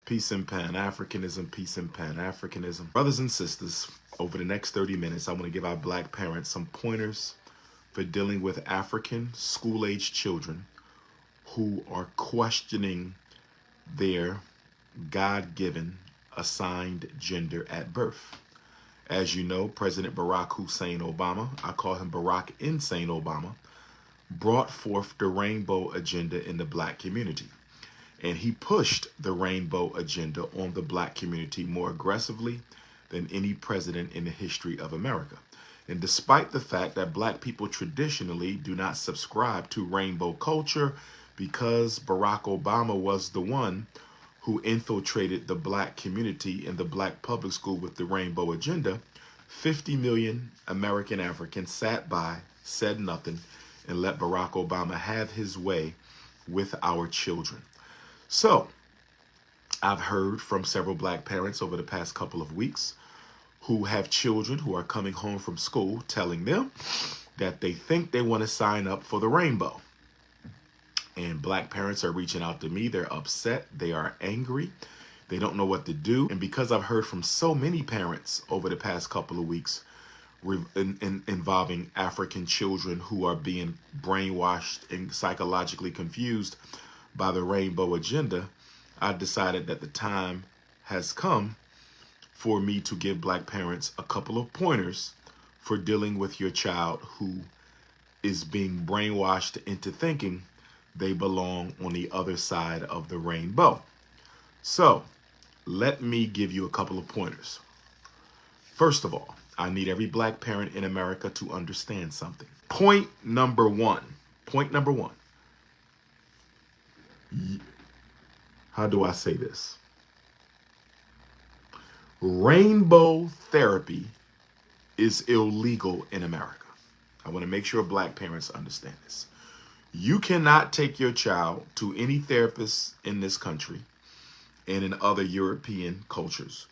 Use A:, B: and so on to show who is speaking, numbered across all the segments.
A: Peace and Pan-Africanism, peace and Pan-Africanism. Brothers and sisters, over the next 30 minutes, I want to give our black parents some pointers for dealing with African school-age children who are questioning their God-given assigned gender at birth. As you know, President Barack Hussein Obama, I call him Barack Insane Obama, brought forth the rainbow agenda in the black community. And he pushed the rainbow agenda on the black community more aggressively than any president in the history of America. And despite the fact that black people traditionally do not subscribe to rainbow culture, because Barack Obama was the one who infiltrated the black community in the black public school with the rainbow agenda, 50 million American Africans sat by, said nothing, and let Barack Obama have his way with our children. So, I've heard from several black parents over the past couple of weeks who have children who are coming home from school telling them that they think they want to sign up for the rainbow. And black parents are reaching out to me. They're upset. They are angry. They don't know what to do. And because I've heard from so many parents over the past couple of weeks involving African children who are being brainwashed and psychologically confused by the rainbow agenda, I decided that the time has come for me to give black parents a couple of pointers for dealing with your child who is being brainwashed into thinking they belong on the other side of the rainbow. So let me give you a couple of pointers. First of all, I need every black parent in America to understand something. Point number one. How do I say this? Rainbow therapy is illegal in America. I want to make sure black parents understand this. You cannot take your child to any therapist in this country and in other European cultures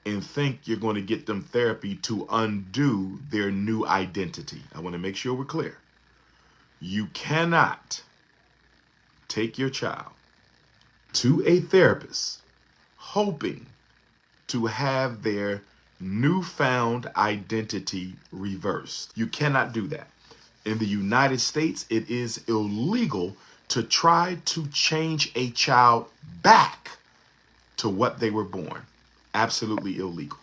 A: and think you're going to get them therapy to undo their new identity. I want to make sure we're clear. You cannot take your child to a therapist hoping to have their newfound identity reversed. You cannot do that. In the United States, it is illegal to try to change a child back to what they were born. Absolutely illegal.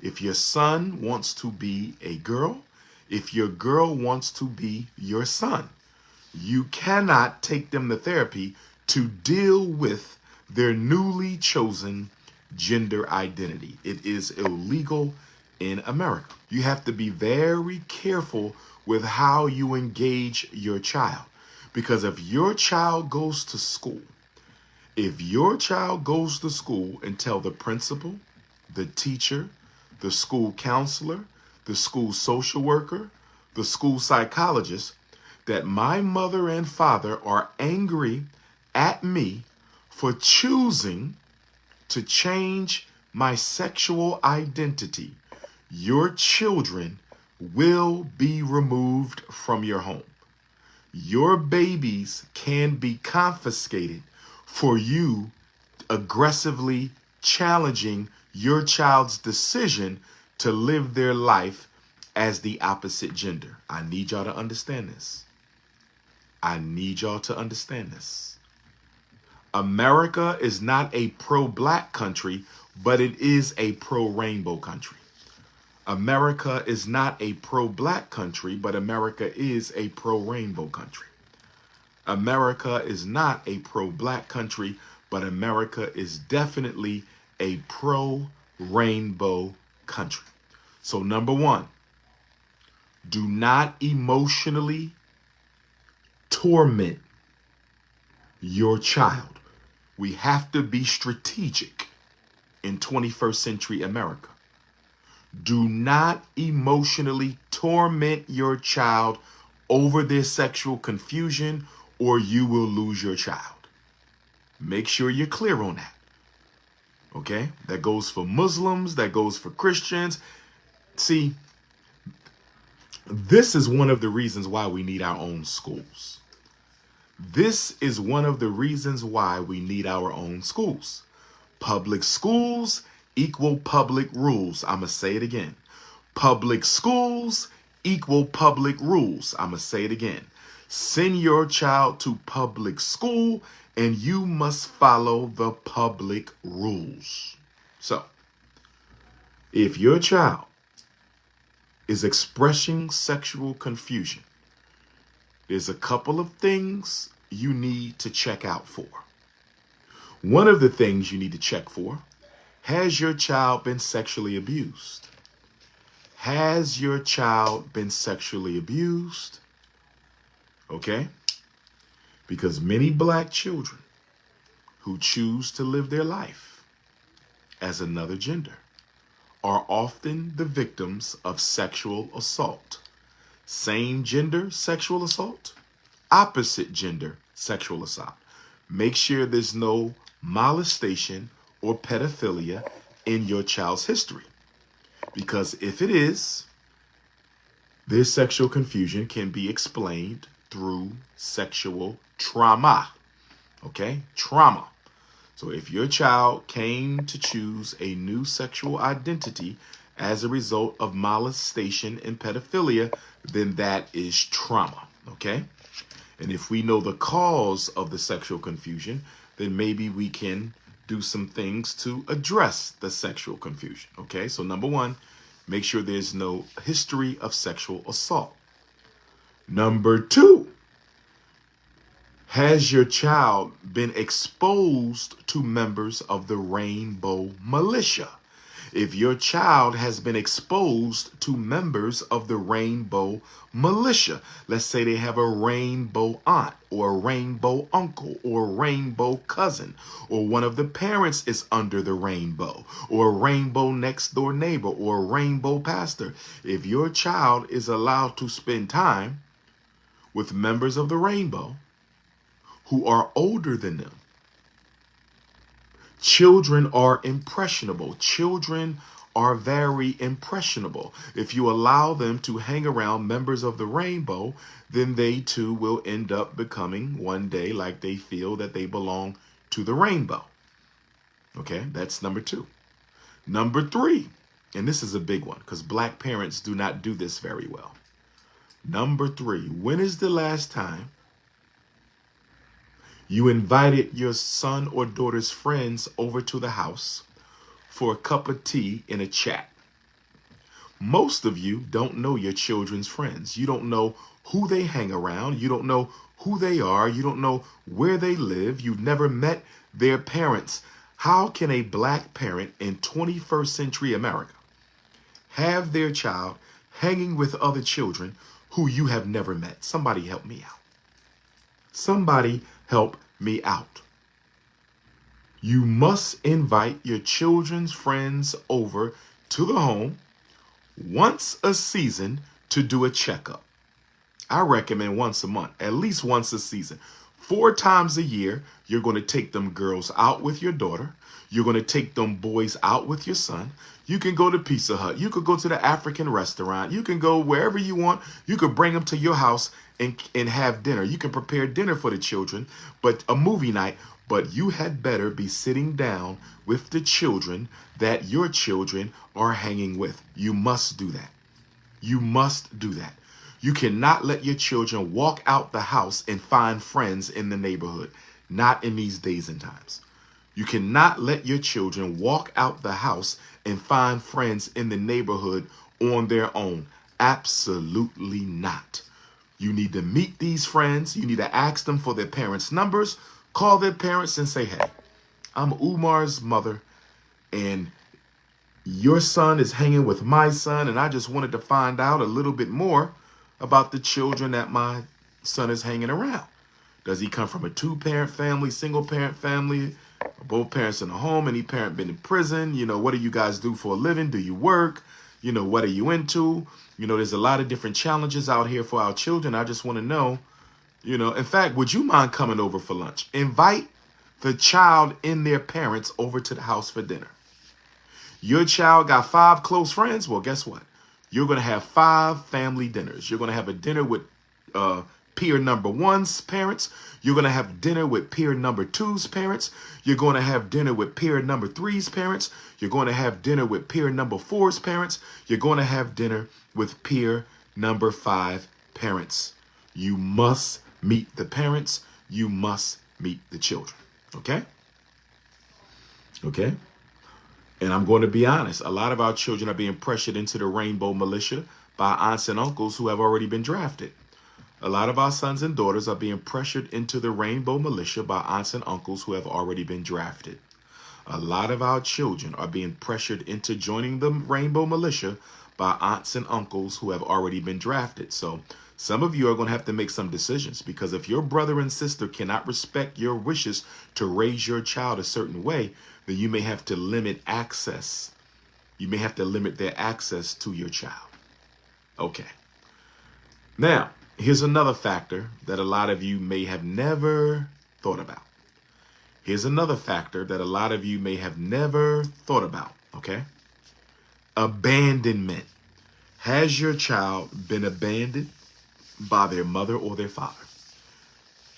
A: If your son wants to be a girl, if your girl wants to be your son, you cannot take them to therapy to deal with their newly chosen gender identity. It is illegal in America. You have to be very careful with how you engage your child. Because if your child goes to school, and tell the principal, the teacher, the school counselor, the school social worker, the school psychologist, that my mother and father are angry at me for choosing to change my sexual identity, your children will be removed from your home. Your babies can be confiscated for you aggressively challenging your child's decision to live their life as the opposite gender. I need y'all to understand this. America is not a pro-black country, but it is a pro-rainbow country. America is not a pro-black country, but America is a pro-rainbow country. America is not a pro-black country, but America is definitely a pro-rainbow country. So number one, do not emotionally torment your child. We have to be strategic in 21st century America. Do not emotionally torment your child over their sexual confusion, or you will lose your child. Make sure you're clear on that. Okay? That goes for Muslims, that goes for Christians. See, this is one of the reasons why we need our own schools. This is one of the reasons why we need our own schools. Public schools equal public rules. I'm going to say it again. Public schools equal public rules. I'm going to say it again. Send your child to public school and you must follow the public rules. So, if your child is expressing sexual confusion, there's a couple of things you need to check out for. One of the things you need to check for, has your child been sexually abused? Has your child been sexually abused? Okay? Because many black children who choose to live their life as another gender are often the victims of sexual assault. Same gender sexual assault, opposite gender sexual assault. Make sure there's no molestation or pedophilia in your child's history. Because if it is, their sexual confusion can be explained through sexual trauma. Okay? Trauma. So if your child came to choose a new sexual identity as a result of molestation and pedophilia, then that is trauma. Okay? And if we know the cause of the sexual confusion, then maybe we can do some things to address the sexual confusion. Okay, so number one, make sure there's no history of sexual assault. Number two, has your child been exposed to members of the Rainbow Militia? If your child has been exposed to members of the Rainbow Militia, let's say they have a rainbow aunt or a rainbow uncle or a rainbow cousin, or one of the parents is under the rainbow, or a rainbow next door neighbor, or a rainbow pastor. If your child is allowed to spend time with members of the rainbow who are older than them, children are impressionable. Children are very impressionable. If you allow them to hang around members of the rainbow, then they too will end up becoming one day like they feel that they belong to the rainbow. Okay, that's number two. Number three, and this is a big one because black parents do not do this very well. Number three, when is the last time you invited your son or daughter's friends over to the house for a cup of tea and a chat? Most of you don't know your children's friends. You don't know who they hang around. You don't know who they are. You don't know where they live. You've never met their parents. How can a black parent in 21st century America have their child hanging with other children who you have never met? Somebody help me out. Somebody help me out. You must invite your children's friends over to the home once a season to do a checkup. I recommend once a month, at least once a season. 4 times a year, you're going to take them girls out with your daughter. You're going to take them boys out with your son. You can go to Pizza Hut. You could go to the African restaurant. You can go wherever you want. You could bring them to your house and have dinner. You can prepare dinner for the children, but a movie night. But you had better be sitting down with the children that your children are hanging with. You must do that. You must do that. You cannot let your children walk out the house and find friends in the neighborhood. Not in these days and times. You cannot let your children walk out the house and find friends in the neighborhood on their own. Absolutely not. You need to meet these friends. You need to ask them for their parents' numbers. Call their parents and say, hey, I'm Umar's mother and your son is hanging with my son, and I just wanted to find out a little bit more about the children that my son is hanging around. Does he come from a 2-parent family, single-parent family, both parents in the home, any parent been in prison? You know, what do you guys do for a living? Do you work? You know, what are you into? You know, there's a lot of different challenges out here for our children. I just want to know, you know, in fact, would you mind coming over for lunch? Invite the child and their parents over to the house for dinner. Your child got 5 close friends? Well, guess what? You're going to have 5 family dinners. You're going to have a dinner with peer number one's parents. You're going to have dinner with peer number two's parents. You're going to have dinner with peer number three's parents. You're going to have dinner with peer number four's parents. You're going to have dinner with peer number five parents. You must meet the parents. You must meet the children. Okay? Okay? And I'm going to be honest. A lot of our children are being pressured into the rainbow militia by aunts and uncles who have already been drafted. A lot of our sons and daughters are being pressured into the rainbow militia by aunts and uncles who have already been drafted. A lot of our children are being pressured into joining the rainbow militia by aunts and uncles who have already been drafted. So some of you are going to have to make some decisions, because if your brother and sister cannot respect your wishes to raise your child a certain way, then you may have to limit access. You may have to limit their access to your child. Okay. Now, here's another factor that a lot of you may have never thought about. Here's another factor that a lot of you may have never thought about, okay? Abandonment. Has your child been abandoned by their mother or their father?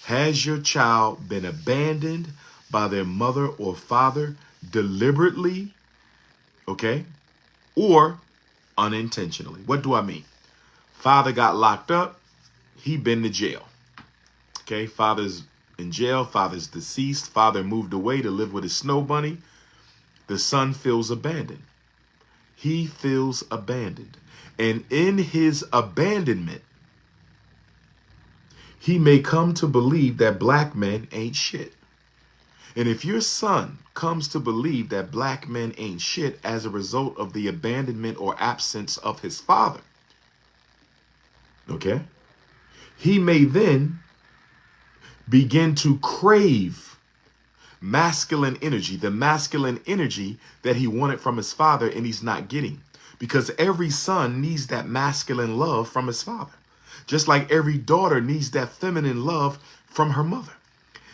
A: Has your child been abandoned by their mother or father deliberately, okay, or unintentionally? What do I mean? Father got locked up. He been to jail. Okay, father's in jail. Father's deceased. Father moved away to live with his snow bunny. The son feels abandoned. He feels abandoned. And in his abandonment, he may come to believe that black men ain't shit. And if your son comes to believe that black men ain't shit as a result of the abandonment or absence of his father, okay, he may then begin to crave masculine energy, the masculine energy that he wanted from his father and he's not getting. Because every son needs that masculine love from his father, just like every daughter needs that feminine love from her mother.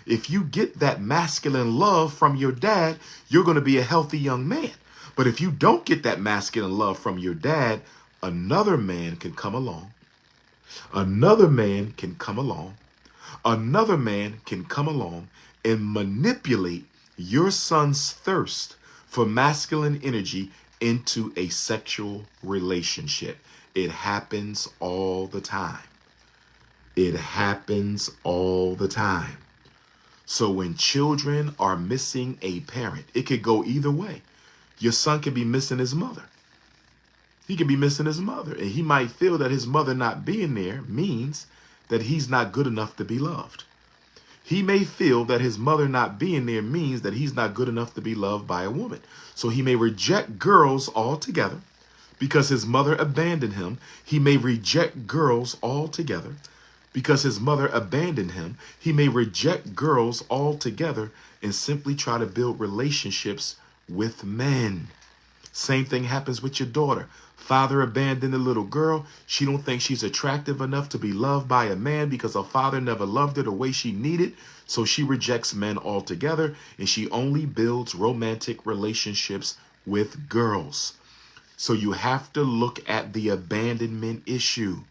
A: If you get that masculine love from your dad, you're going to be a healthy young man. But if you don't get that masculine love from your dad, another man can come along. Another man can come along. Another man can come along and manipulate your son's thirst for masculine energy into a sexual relationship. It happens all the time. It happens all the time. So when children are missing a parent, it could go either way. Your son could be missing his mother. He could be missing his mother, and he might feel that his mother not being there means that he's not good enough to be loved. He may feel that his mother not being there means that he's not good enough to be loved by a woman. So he may reject girls altogether because his mother abandoned him. He may reject girls altogether because his mother abandoned him. He may reject girls altogether and simply try to build relationships with men. Same thing happens with your daughter. Father abandoned the little girl. She don't think she's attractive enough to be loved by a man because her father never loved her the way she needed. So she rejects men altogether, and she only builds romantic relationships with girls. So you have to look at the abandonment issue.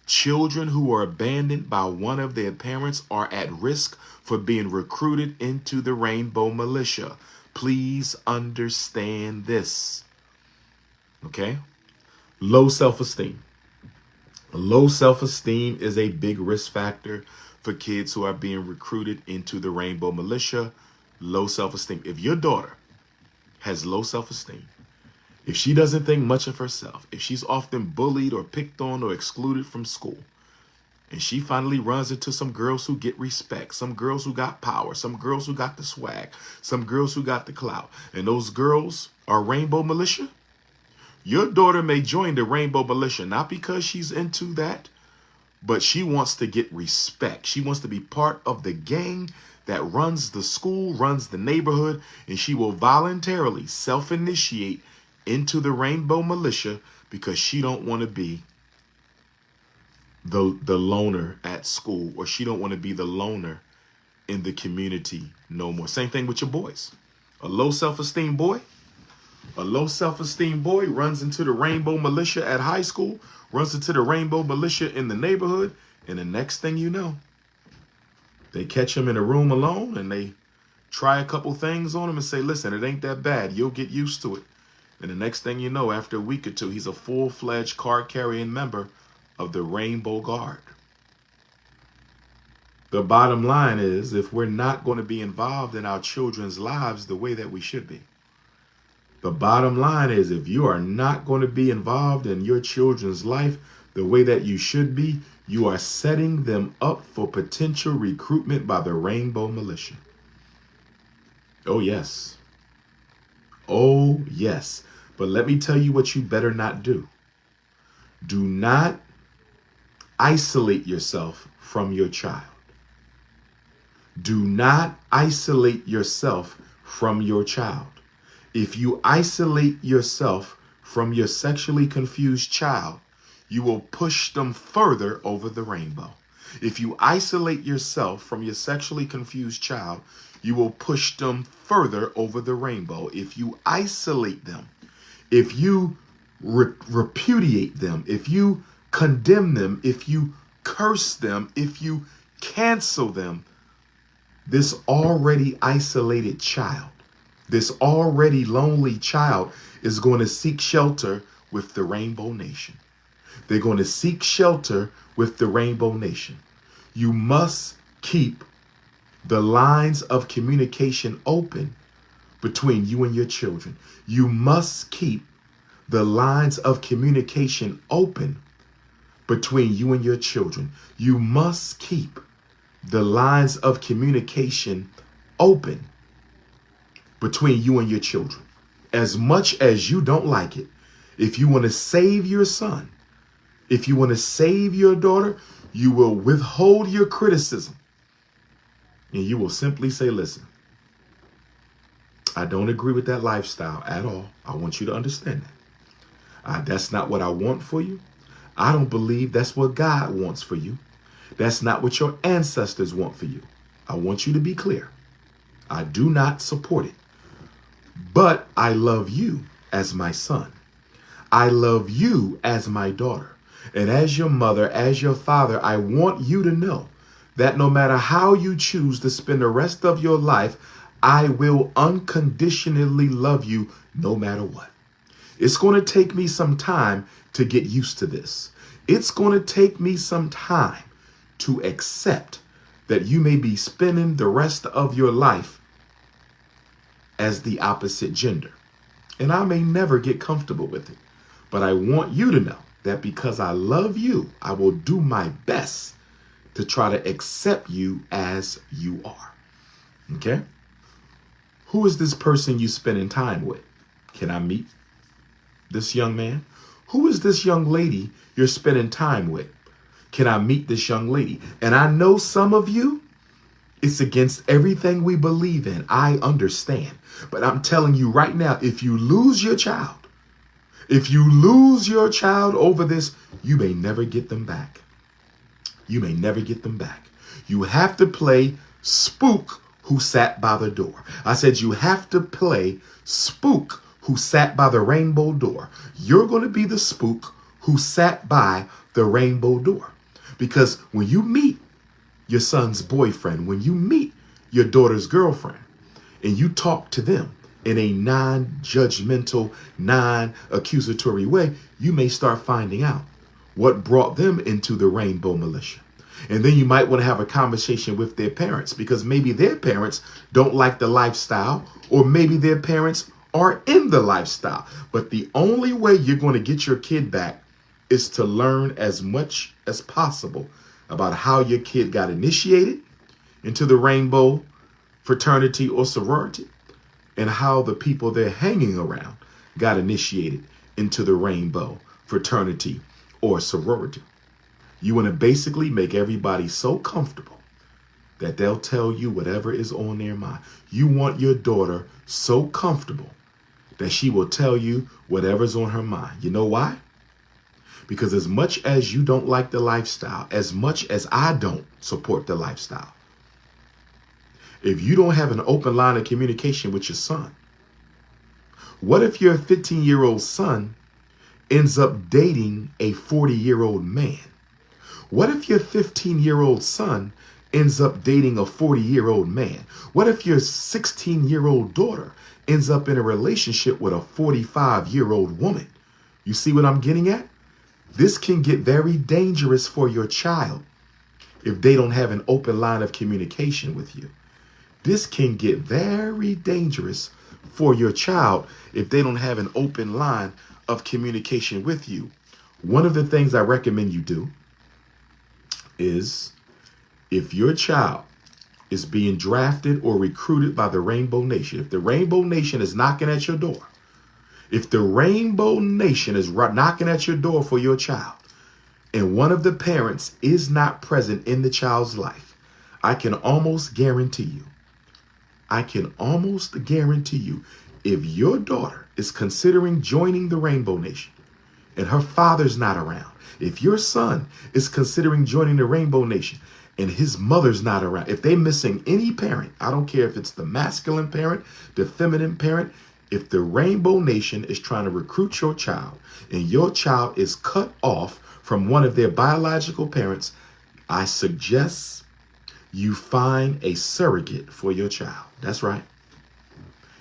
A: Children who are abandoned by one of their parents are at risk for being recruited into the rainbow militia. Please understand this. Okay? Low self-esteem. Low self-esteem is a big risk factor for kids who are being recruited into the rainbow militia. Low self-esteem. If your daughter has low self-esteem, if she doesn't think much of herself, if she's often bullied or picked on or excluded from school, and she finally runs into some girls who get respect, some girls who got power, some girls who got the swag, some girls who got the clout, and those girls are rainbow militia, your daughter may join the rainbow militia, not because she's into that, but she wants to get respect. She wants to be part of the gang that runs the school, runs the neighborhood, and she will voluntarily self-initiate into the rainbow militia because she don't want to be the loner at school, or she don't want to be the loner in the community no more. Same thing with your boys. A low self-esteem boy runs into the rainbow militia at high school, runs into the rainbow militia in the neighborhood, And the next thing you know, they catch him in a room alone and they try a couple things on him and say, listen, it ain't that bad. You'll get used to it. And the next thing you know, after a week or two, he's a full-fledged card-carrying member of the Rainbow Guard. The bottom line is, if we're not going to be involved in our children's lives the way that we should be, the bottom line is, if you are not going to be involved in your children's life the way that you should be, you are setting them up for potential recruitment by the Rainbow Militia. Oh, yes. Oh, yes. But let me tell you what you better not do. Do not isolate yourself from your child. Do not isolate yourself from your child. If you isolate yourself from your sexually confused child, you will push them further over the rainbow. If you isolate yourself from your sexually confused child, you will push them further over the rainbow. If you isolate them, if you repudiate them, if you condemn them, if you curse them, if you cancel them, this already isolated child, this already lonely child is going to seek shelter with the Rainbow Nation. They're going to seek shelter with the Rainbow Nation. You must keep the lines of communication open between you and your children. You must keep the lines of communication open between you and your children. You must keep the lines of communication open between you and your children. As much as you don't like it, if you want to save your son, if you want to save your daughter, you will withhold your criticism. And you will simply say, listen, I don't agree with that lifestyle at all. I want you to understand that. That's not what I want for you. I don't believe that's what God wants for you. That's not what your ancestors want for you. I want you to be clear. I do not support it. But I love you as my son. I love you as my daughter. And as your mother, as your father, I want you to know that no matter how you choose to spend the rest of your life, I will unconditionally love you no matter what. It's going to take me some time to get used to this. It's going to take me some time to accept that you may be spending the rest of your life as the opposite gender. And I may never get comfortable with it. But I want you to know that because I love you, I will do my best to try to accept you as you are. Okay? Who is this person you spending time with? Can I meet this young man? Who is this young lady you're spending time with? Can I meet this young lady? And I know some of you, it's against everything we believe in. I understand. But I'm telling you right now, if you lose your child over this, you may never get them back. You may never get them back. You have to play spook who sat by the door. I said you have to play spook who sat by the rainbow door. You're going to be the spook who sat by the rainbow door. Because when you meet your son's boyfriend, when you meet your daughter's girlfriend, and you talk to them in a non-judgmental, non-accusatory way, you may start finding out what brought them into the Rainbow Militia. And then you might want to have a conversation with their parents, because maybe their parents don't like the lifestyle, or maybe their parents are in the lifestyle. But the only way you're going to get your kid back is to learn as much as possible about how your kid got initiated into the rainbow fraternity or sorority, and how the people they're hanging around got initiated into the rainbow fraternity or sorority. You want to basically make everybody so comfortable that they'll tell you whatever is on their mind. You want your daughter so comfortable that she will tell you whatever's on her mind. You know why? Because as much as you don't like the lifestyle, as much as I don't support the lifestyle, if you don't have an open line of communication with your son, what if your 15-year-old son ends up dating a 40-year-old man? What if your 15-year-old son ends up dating a 40-year-old man? What if your 16-year-old daughter ends up in a relationship with a 45-year-old woman? You see what I'm getting at? This can get very dangerous for your child if they don't have an open line of communication with you. This can get very dangerous for your child if they don't have an open line of communication with you. One of the things I recommend you do is, if your child is being drafted or recruited by the Rainbow Nation, if the Rainbow Nation is knocking at your door, if the Rainbow Nation is knocking at your door for your child, and one of the parents is not present in the child's life, I can almost guarantee you, if your daughter is considering joining the Rainbow Nation and her father's not around, if your son is considering joining the Rainbow Nation and his mother's not around, if they're missing any parent, I don't care if it's the masculine parent, the feminine parent, if the Rainbow Nation is trying to recruit your child and your child is cut off from one of their biological parents, I suggest you find a surrogate for your child. That's right.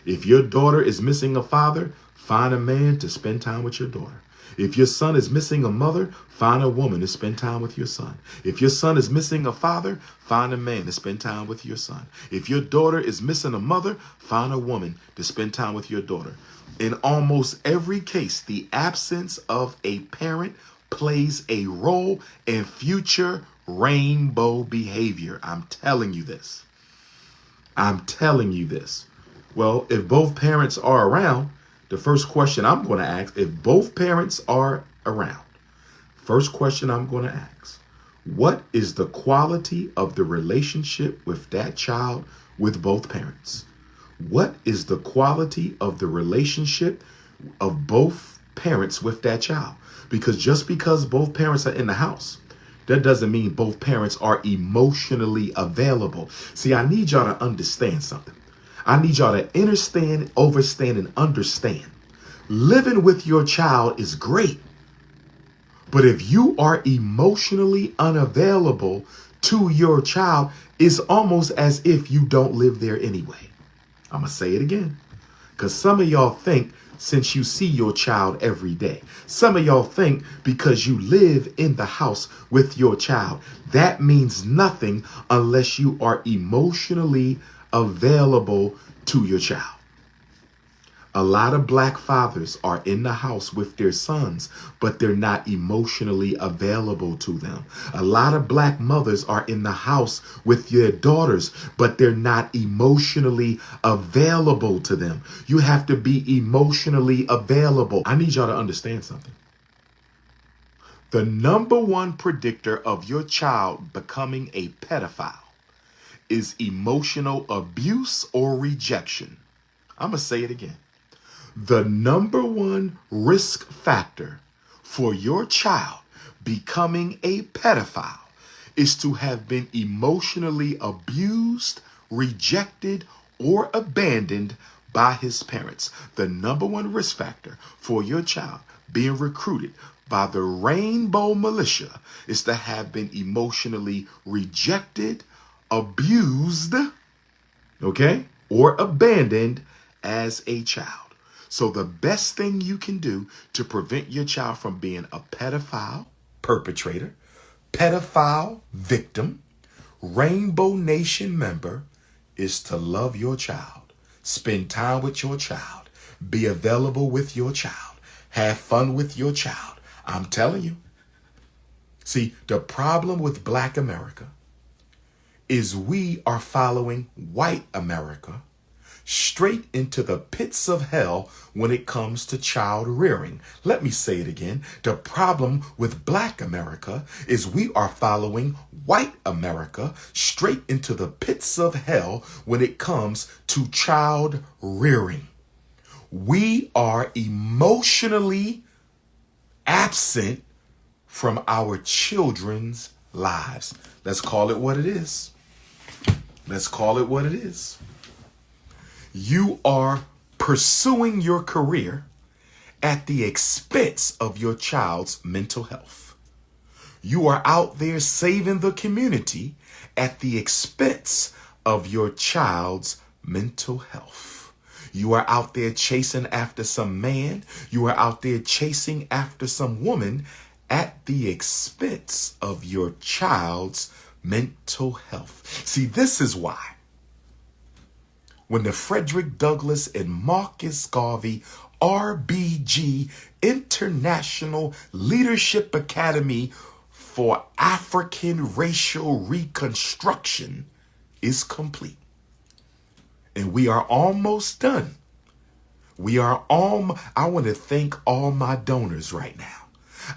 A: If your daughter is missing a father, find a man to spend time with your daughter. If your son is missing a mother, find a woman to spend time with your son. If your son is missing a father, find a man to spend time with your son. If your daughter is missing a mother, find a woman to spend time with your daughter. In almost every case, the absence of a parent plays a role in future rainbow behavior. I'm telling you this. Well, if both parents are around, the first question I'm going to ask, if both parents are around, first question I'm going to ask, what is the quality of the relationship with that child with both parents? What is the quality of the relationship of both parents with that child? Because just because both parents are in the house, that doesn't mean both parents are emotionally available. See, I need y'all to understand something. I need y'all to understand, overstand, and understand. Living with your child is great. But if you are emotionally unavailable to your child, it's almost as if you don't live there anyway. I'm going to say it again. Because some of y'all think since you see your child every day. Some of y'all think because you live in the house with your child, that means nothing unless you are emotionally available to your child. A lot of black fathers are in the house with their sons, but they're not emotionally available to them. A lot of black mothers are in the house with their daughters, but they're not emotionally available to them. You have to be emotionally available. I need y'all to understand something. The number one predictor of your child becoming a pedophile is emotional abuse or rejection. I'm going to say it again. The number one risk factor for your child becoming a pedophile is to have been emotionally abused, rejected, or abandoned by his parents. The number one risk factor for your child being recruited by the Rainbow Militia is to have been emotionally rejected, abused, or abandoned as a child. So the best thing you can do to prevent your child from being a pedophile perpetrator, pedophile victim, Rainbow Nation member is to love your child, spend time with your child, be available with your child, have fun with your child. I'm telling you. See, the problem with Black America is we are following white America straight into the pits of hell when it comes to child rearing. Let me say it again. The problem with Black America is we are following white America straight into the pits of hell when it comes to child rearing. We are emotionally absent from our children's lives. Let's call it what it is. Let's call it what it is. You are pursuing your career at the expense of your child's mental health. You are out there saving the community at the expense of your child's mental health. You are out there chasing after some man. You are out there chasing after some woman at the expense of your child's mental health. See, this is why when the Frederick Douglass and Marcus Garvey RBG International Leadership Academy for African Racial Reconstruction is complete. And we are almost done. I want to thank all my donors right now.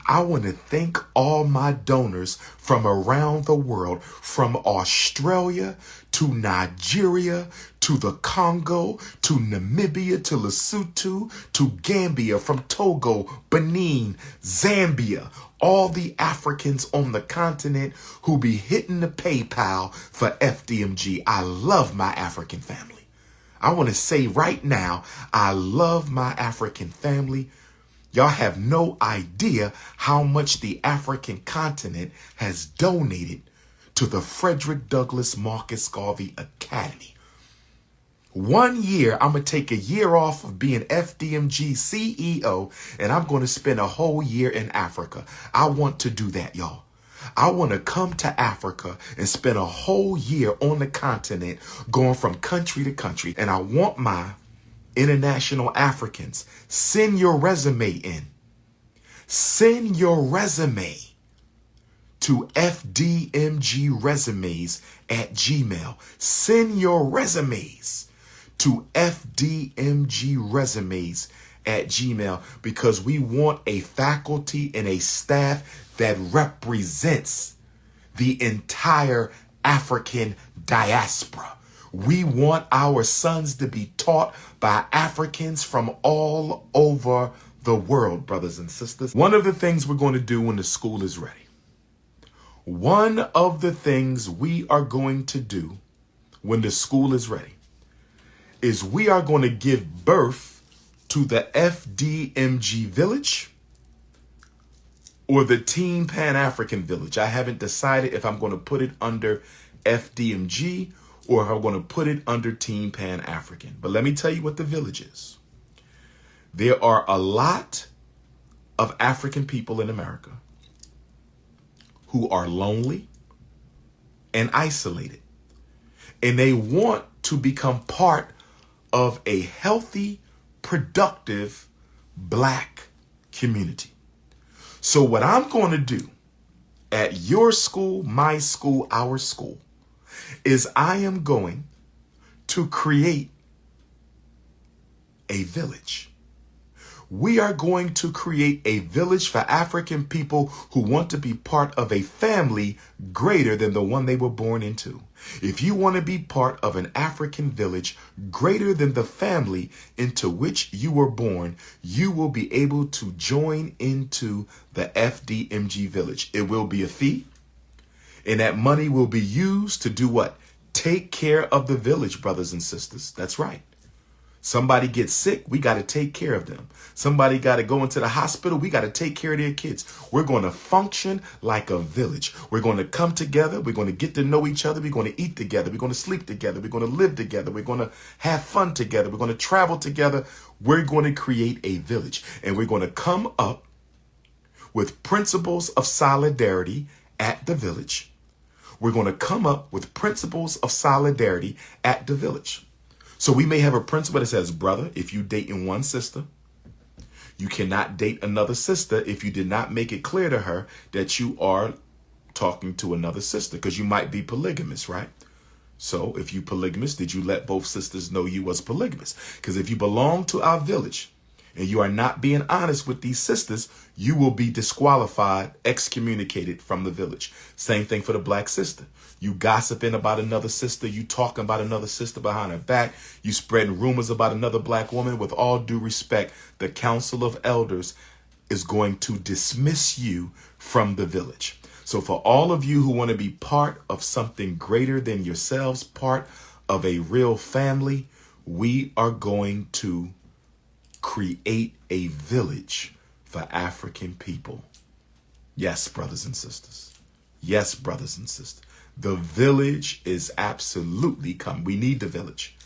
A: I want to thank all my donors from around the world, from Australia to Nigeria to the Congo to Namibia to Lesotho to Gambia, from Togo, Benin, Zambia, all the Africans on the continent who be hitting the PayPal for FDMG. I love my African family. I want to say right now, I love my African family. Y'all have no idea how much the African continent has donated to the Frederick Douglass Marcus Garvey Academy. 1 year, I'm going to take a year off of being FDMG CEO, and I'm going to spend a whole year in Africa. I want to do that, y'all. I want to come to Africa and spend a whole year on the continent, going from country to country. And I want my international Africans, send your resume in. Send your resume to fdmgresumes@gmail. Send your resumes to fdmgresumes@gmail, because we want a faculty and a staff that represents the entire African diaspora. We want our sons to be taught by Africans from all over the world, brothers and sisters. One of the things we're going to do when the school is ready, one of the things we are going to do when the school is ready is we are going to give birth to the FDMG Village or the Team Pan-African Village. I haven't decided if I'm going to put it under FDMG or if I'm going to put it under Team Pan-African. But let me tell you what the village is. There are a lot of African people in America who are lonely and isolated, and they want to become part of a healthy, productive Black community. So what I'm going to do at your school, my school, our school, is I am going to create a village. We are going to create a village for African people who want to be part of a family greater than the one they were born into. If you want to be part of an African village greater than the family into which you were born, you will be able to join into the FDMG village. It will be a fee, and that money will be used to do what? Take care of the village, brothers and sisters. That's right. Somebody gets sick, we got to take care of them. Somebody got to go into the hospital, we got to take care of their kids. We're going to function like a village. We're going to come together. We're going to get to know each other. We're going to eat together. We're going to sleep together. We're going to live together. We're going to have fun together. We're going to travel together. We're going to create a village, and we're going to come up with principles of solidarity at the village. We're going to come up with principles of solidarity at the village. So we may have a principle that says, brother, if you dating one sister, you cannot date another sister if you did not make it clear to her that you are talking to another sister, because you might be polygamous, right? So if you polygamous, did you let both sisters know you was polygamous? Because if you belong to our village and you are not being honest with these sisters, you will be disqualified, excommunicated from the village. Same thing for the Black sister. You gossiping about another sister, you talking about another sister behind her back, you spreading rumors about another Black woman. With all due respect, the Council of Elders is going to dismiss you from the village. So for all of you who want to be part of something greater than yourselves, part of a real family, we are going to create a village for African people. Yes, brothers and sisters. Yes, brothers and sisters. The village is absolutely coming. We need the village.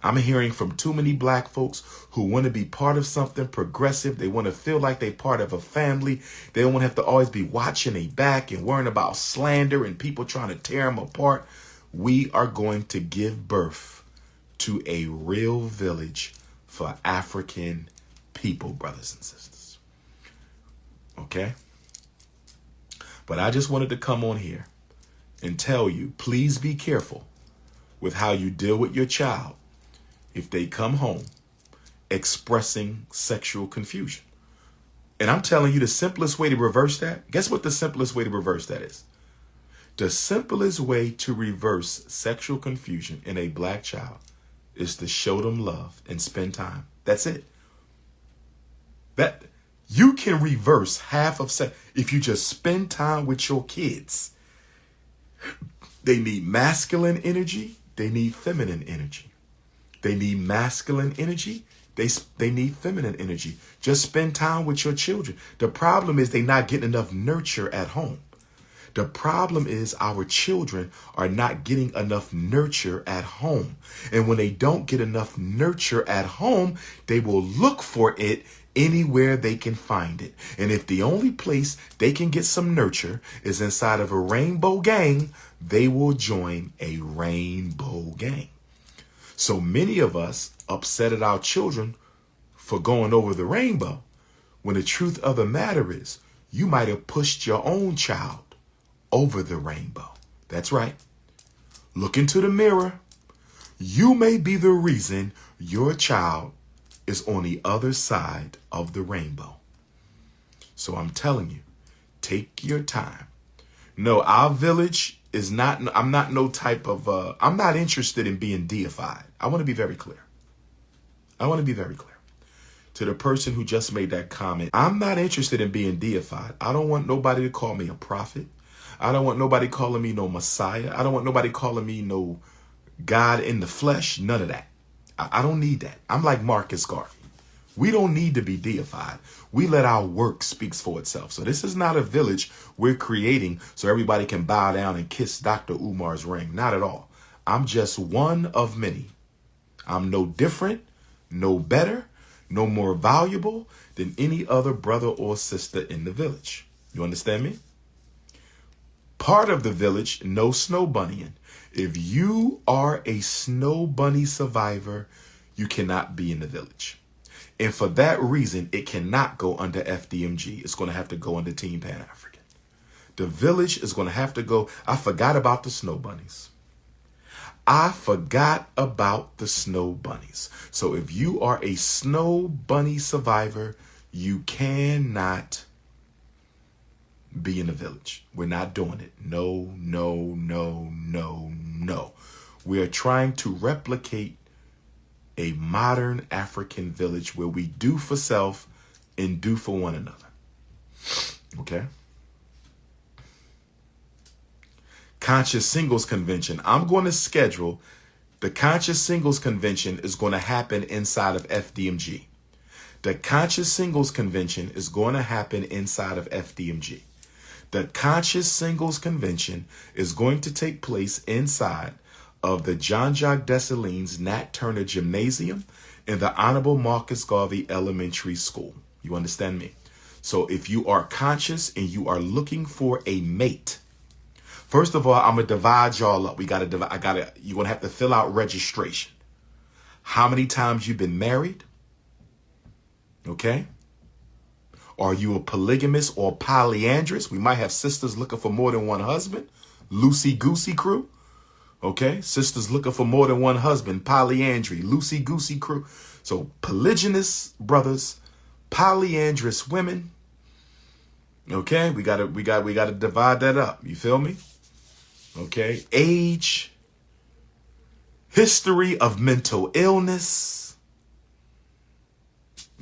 A: I'm hearing from too many black folks who want to be part of something progressive. They want to feel like they're part of a family. They don't want to have to always be watching their back and worrying about slander and people trying to tear them apart. We are going to give birth to a real village for African people, brothers and sisters. Okay? But I just wanted to come on here and tell you, please be careful with how you deal with your child if they come home expressing sexual confusion. And I'm telling you the simplest way to reverse that. Guess what the simplest way to reverse that is? The simplest way to reverse sexual confusion in a black child is to show them love and spend time. That's it. That you can reverse half of sex if you just spend time with your kids. They need masculine energy. They need feminine energy. They need masculine energy. They need feminine energy. Just spend time with your children. The problem is they're not getting enough nurture at home. The problem is our children are not getting enough nurture at home. And when they don't get enough nurture at home, they will look for it anywhere they can find it. And if the only place they can get some nurture is inside of a rainbow gang, they will join a rainbow gang. So many of us upset at our children for going over the rainbow, when the truth of the matter is you might have pushed your own child over the rainbow. That's right. Look into the mirror. You may be the reason your child is on the other side of the rainbow. So I'm telling you, take your time. No, our village is not, I'm not no type of, I'm not interested in being deified. I want to be very clear. I want to be very clear. To the person who just made that comment, I'm not interested in being deified. I don't want nobody to call me a prophet. I don't want nobody calling me no Messiah. I don't want nobody calling me no God in the flesh. None of that. I don't need that. I'm like Marcus Garvey. We don't need to be deified. We let our work speak for itself. So this is not a village we're creating so everybody can bow down and kiss Dr. Umar's ring. Not at all. I'm just one of many. I'm no different, no better, no more valuable than any other brother or sister in the village. You understand me? Part of the village, no snow bunnying. If you are a snow bunny survivor, you cannot be in the village. And for that reason, it cannot go under FDMG. It's going to have to go under Team Pan African. The village is going to have to go. I forgot about the snow bunnies. I forgot about the snow bunnies. So if you are a snow bunny survivor, you cannot be in the village. We're not doing it. No, no, no, no, no. We are trying to replicate a modern African village where we do for self and do for one another. Okay? Conscious Singles Convention. I'm going to schedule the Conscious Singles Convention is going to happen inside of FDMG. The Conscious Singles Convention is going to happen inside of FDMG. The Conscious Singles Convention is going to take place inside of the John Jacques Dessalines Nat Turner Gymnasium in the Honorable Marcus Garvey Elementary School. You understand me? So if you are conscious and you are looking for a mate, first of all, I'm going to divide y'all up. You're going to have to fill out registration. How many times you've been married? Okay. Are you a polygamist or polyandrous? We might have sisters looking for more than one husband. Loosey-goosey crew. Okay. Sisters looking for more than one husband. Polyandry. Loosey-goosey crew. So polygynous brothers, polyandrous women. Okay. We gotta divide that up. You feel me? Okay. Age. History of mental illness.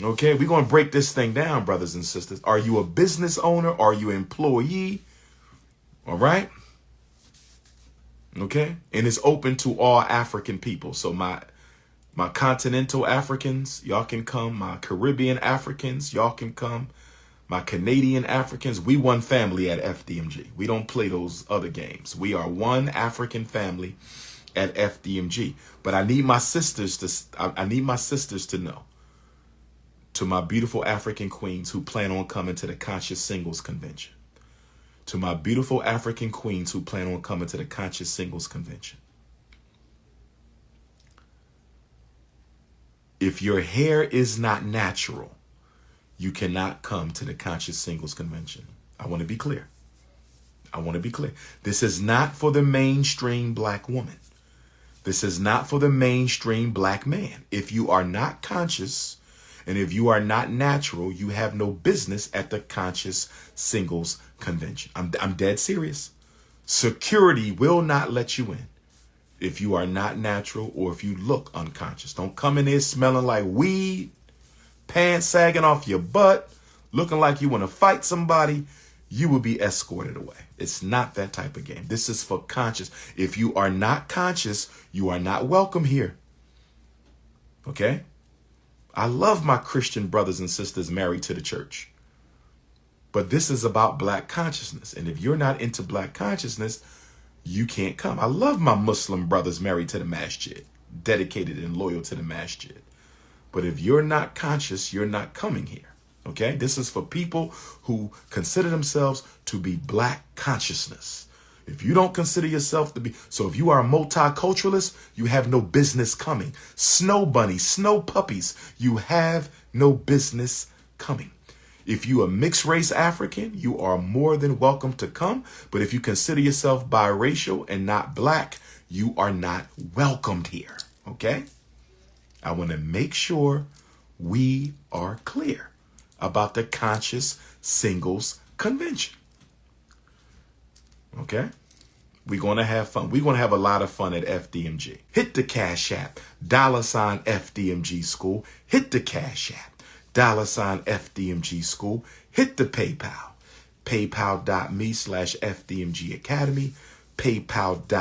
A: Okay, we're going to break this thing down, brothers and sisters. Are you a business owner? Are you an employee? All right. Okay. And it's open to all African people. So my continental Africans, y'all can come. My Caribbean Africans, y'all can come. My Canadian Africans, we one family at FDMG. We don't play those other games. We are one African family at FDMG. But I need my sisters to know, to my beautiful African queens who plan on coming to the Conscious Singles Convention. To my beautiful African queens who plan on coming to the Conscious Singles Convention. If your hair is not natural, you cannot come to the Conscious Singles Convention. I want to be clear. I want to be clear. This is not for the mainstream black woman. This is not for the mainstream black man. If you are not conscious and if you are not natural, you have no business at the Conscious Singles Convention. I'm dead serious. Security will not let you in if you are not natural or if you look unconscious. Don't come in here smelling like weed, pants sagging off your butt, looking like you want to fight somebody. You will be escorted away. It's not that type of game. This is for conscious. If you are not conscious, you are not welcome here. Okay? I love my Christian brothers and sisters married to the church. But this is about black consciousness. And if you're not into black consciousness, you can't come. I love my Muslim brothers married to the masjid, dedicated and loyal to the masjid. But if you're not conscious, you're not coming here. Okay, this is for people who consider themselves to be black consciousness. If you don't consider yourself to be, so if you are a multiculturalist, you have no business coming. Snow bunnies, snow puppies, you have no business coming. If you are mixed race African, you are more than welcome to come. But if you consider yourself biracial and not black, you are not welcomed here. Okay, I want to make sure we are clear about the Conscious Singles Convention. Okay? We're going to have fun. We're going to have a lot of fun at FDMG. Hit the Cash App, $ FDMG School. Hit the Cash App, $ FDMG School. Hit the PayPal, paypal.me/FDMG Academy, paypal.me